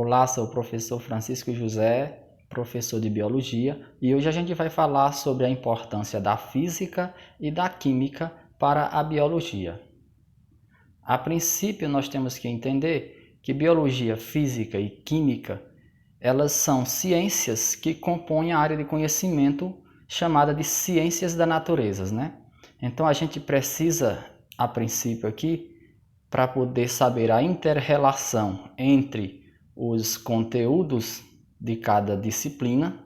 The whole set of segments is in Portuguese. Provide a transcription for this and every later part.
Olá, sou o professor Francisco José, professor de Biologia, e hoje a gente vai falar sobre a importância da física e da química para a biologia. A princípio, nós temos que entender que biologia, física e química, elas são ciências que compõem a área de conhecimento chamada de ciências da natureza, né? Então a gente precisa, a princípio aqui, para poder saber a inter-relação entre os conteúdos de cada disciplina,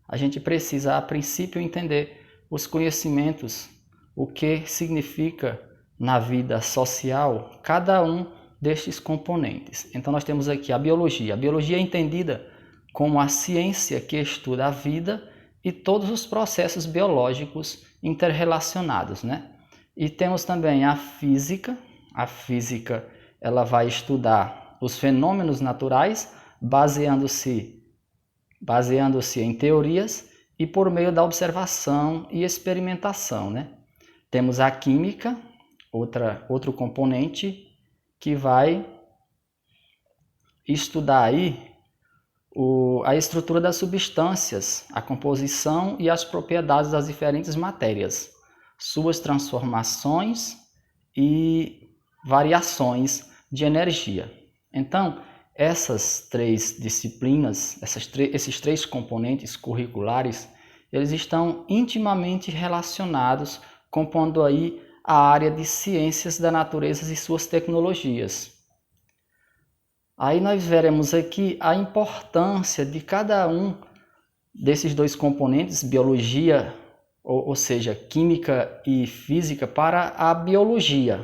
a gente precisa, a princípio, entender os conhecimentos, o que significa na vida social cada um destes componentes. Então nós temos aqui a biologia. A biologia é entendida como a ciência que estuda a vida e todos os processos biológicos interrelacionados, né? E temos também a física. A física, ela vai estudar os fenômenos naturais, baseando-se em teorias e por meio da observação e experimentação, né? Temos a química, outro componente que vai estudar aí a estrutura das substâncias, a composição e as propriedades das diferentes matérias, suas transformações e variações de energia. Então, essas três disciplinas, esses três componentes curriculares, eles estão intimamente relacionados, compondo aí a área de ciências da natureza e suas tecnologias. Aí nós veremos aqui a importância de cada um desses dois componentes, biologia, ou seja, química e física, para a biologia,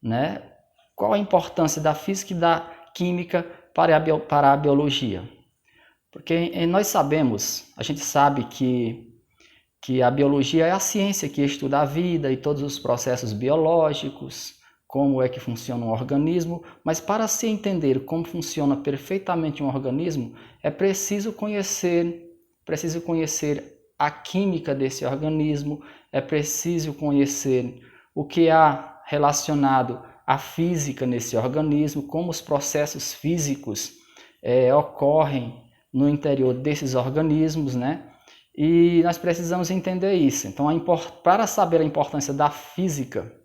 né? Qual a importância da física e da química para a biologia? Porque nós sabemos, a gente sabe que a biologia é a ciência que estuda a vida e todos os processos biológicos, como é que funciona um organismo, mas para se entender como funciona perfeitamente um organismo, é preciso conhecer a química desse organismo, é preciso conhecer o que há relacionado à física nesse organismo, como os processos físicos ocorrem no interior desses organismos, né? E nós precisamos entender isso. Então, para saber a importância da física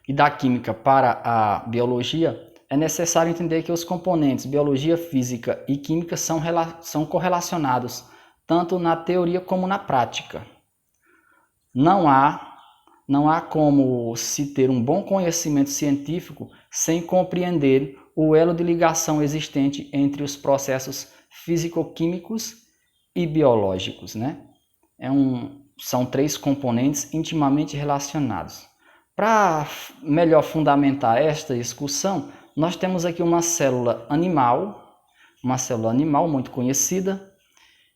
e da química para a biologia, é necessário entender que os componentes biologia, física e química são correlacionados tanto na teoria como na prática. Não há como se ter um bom conhecimento científico sem compreender o elo de ligação existente entre os processos físico-químicos e biológicos, né? São três componentes intimamente relacionados. Para melhor fundamentar esta discussão, nós temos aqui uma célula animal muito conhecida,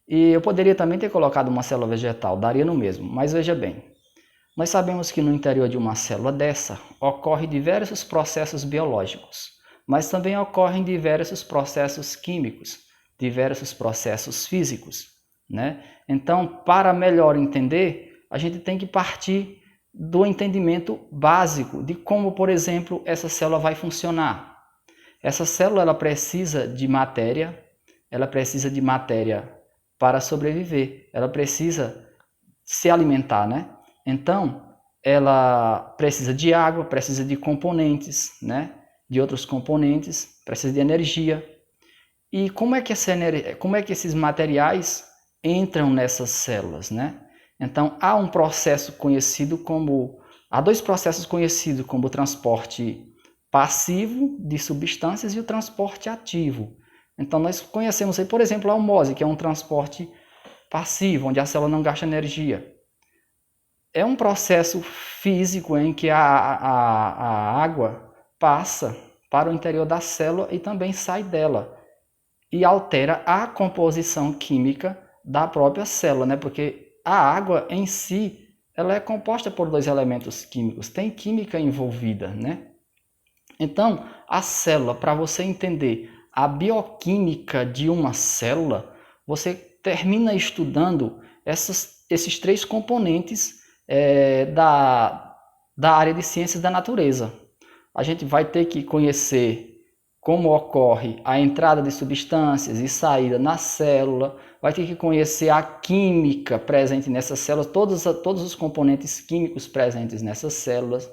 e eu poderia também ter colocado uma célula vegetal, daria no mesmo, mas veja bem, nós sabemos que no interior de uma célula dessa ocorrem diversos processos biológicos, mas também ocorrem diversos processos químicos, diversos processos físicos, né? Então, para melhor entender, a gente tem que partir do entendimento básico de como, por exemplo, essa célula vai funcionar. Essa célula ela precisa de matéria para sobreviver, ela precisa se alimentar, né? Então, ela precisa de água, precisa de componentes, né? De outros componentes, precisa de energia. E como é que esses materiais entram nessas células, né? Então, há dois processos conhecidos como o transporte passivo de substâncias e o transporte ativo. Então, nós conhecemos aí, por exemplo, a osmose, que é um transporte passivo, onde a célula não gasta energia. É um processo físico em que a água passa para o interior da célula e também sai dela e altera a composição química da própria célula, né? Porque a água em si ela é composta por dois elementos químicos, tem química envolvida, né? Então, a célula, para você entender a bioquímica de uma célula, você termina estudando esses três componentes da área de ciências da natureza. A gente vai ter que conhecer como ocorre a entrada de substâncias e saída na célula, vai ter que conhecer a química presente nessas células, todos os componentes químicos presentes nessas células,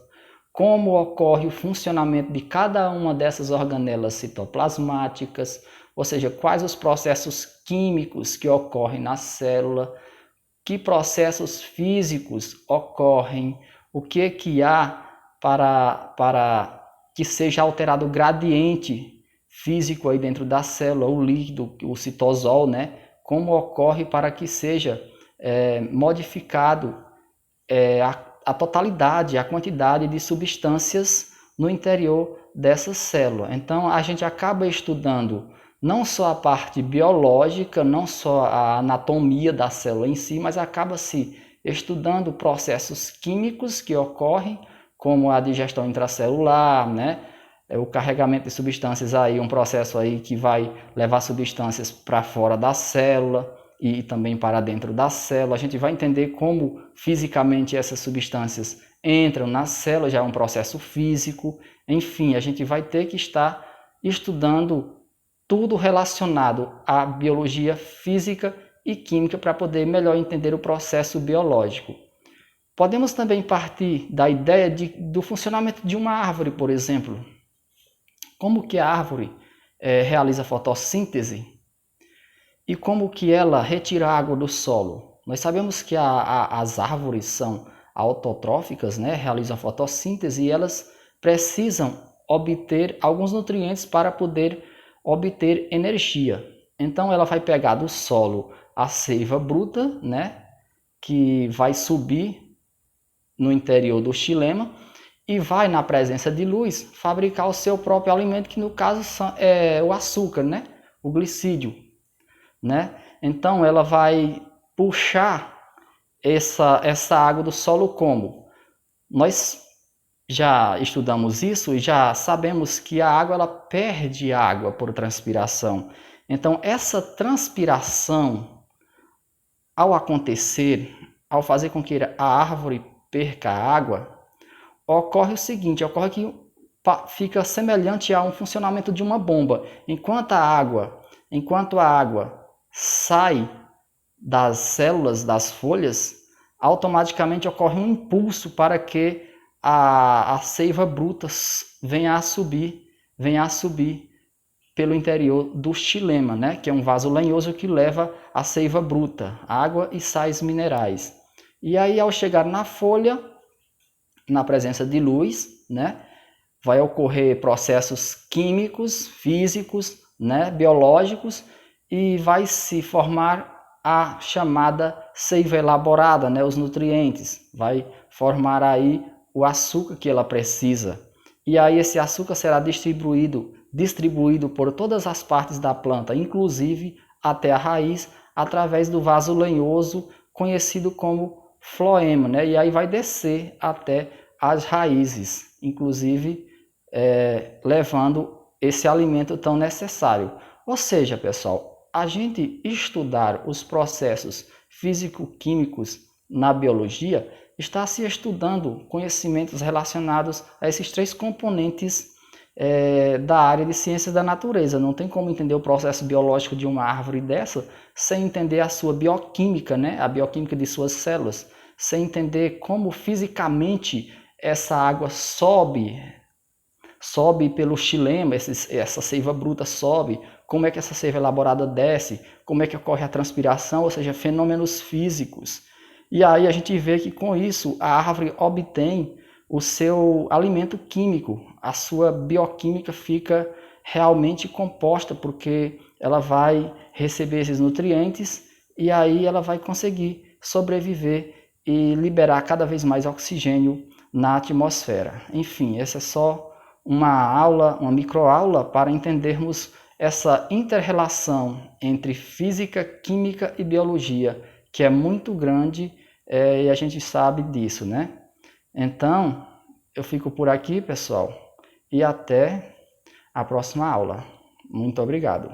como ocorre o funcionamento de cada uma dessas organelas citoplasmáticas, ou seja, quais os processos químicos que ocorrem na célula, que processos físicos ocorrem, o que há para que seja alterado o gradiente físico aí dentro da célula, o líquido, o citosol, né? Como ocorre para que seja modificado a totalidade, a quantidade de substâncias no interior dessa célula. Então, a gente acaba estudando não só a parte biológica, não só a anatomia da célula em si, mas acaba-se estudando processos químicos que ocorrem, como a digestão intracelular, né? O carregamento de substâncias aí, um processo aí que vai levar substâncias para fora da célula e também para dentro da célula. A gente vai entender como fisicamente essas substâncias entram na célula, já é um processo físico. Enfim, a gente vai ter que estar estudando tudo relacionado à biologia física e química para poder melhor entender o processo biológico. Podemos também partir da ideia do funcionamento de uma árvore, por exemplo. Como que a árvore realiza fotossíntese e como que ela retira água do solo. Nós sabemos que as árvores são autotróficas, né? Realizam fotossíntese e elas precisam obter alguns nutrientes para poder obter energia. Então ela vai pegar do solo a seiva bruta, né? Que vai subir no interior do xilema e vai, na presença de luz, fabricar o seu próprio alimento, que no caso é o açúcar, né? O glicídio, né? Então ela vai puxar essa água do solo como? Nós já estudamos isso e já sabemos que a água ela perde água por transpiração. Então essa transpiração, ao acontecer, ao fazer com que a árvore perca água, ocorre o seguinte, ocorre que fica semelhante a um funcionamento de uma bomba. Enquanto a água sai das células, das folhas, automaticamente ocorre um impulso para que a seiva bruta venha a subir pelo interior do xilema, né? Que é um vaso lenhoso que leva a seiva bruta, água e sais minerais. E aí, ao chegar na folha, na presença de luz, né, vai ocorrer processos químicos, físicos, né, biológicos, e vai se formar a chamada seiva elaborada, né, os nutrientes, vai formar aí o açúcar que ela precisa. E aí esse açúcar será distribuído por todas as partes da planta, inclusive até a raiz, através do vaso lenhoso, conhecido como floema, né? E aí vai descer até as raízes, inclusive levando esse alimento tão necessário. Ou seja, pessoal, a gente estudar os processos físico-químicos na biologia está se estudando conhecimentos relacionados a esses três componentes da área de ciências da natureza. Não tem como entender o processo biológico de uma árvore dessa sem entender a sua bioquímica, né? A bioquímica de suas células, sem entender como fisicamente essa água sobe pelo xilema, essa seiva bruta sobe, como é que essa seiva elaborada desce, como é que ocorre a transpiração, ou seja, fenômenos físicos. E aí a gente vê que com isso a árvore obtém o seu alimento químico, a sua bioquímica fica realmente composta, porque ela vai receber esses nutrientes e aí ela vai conseguir sobreviver e liberar cada vez mais oxigênio na atmosfera. Enfim, essa é só uma microaula para entendermos essa inter-relação entre física, química e biologia, que é muito grande e a gente sabe disso, né? Então, eu fico por aqui, pessoal, e até a próxima aula. Muito obrigado.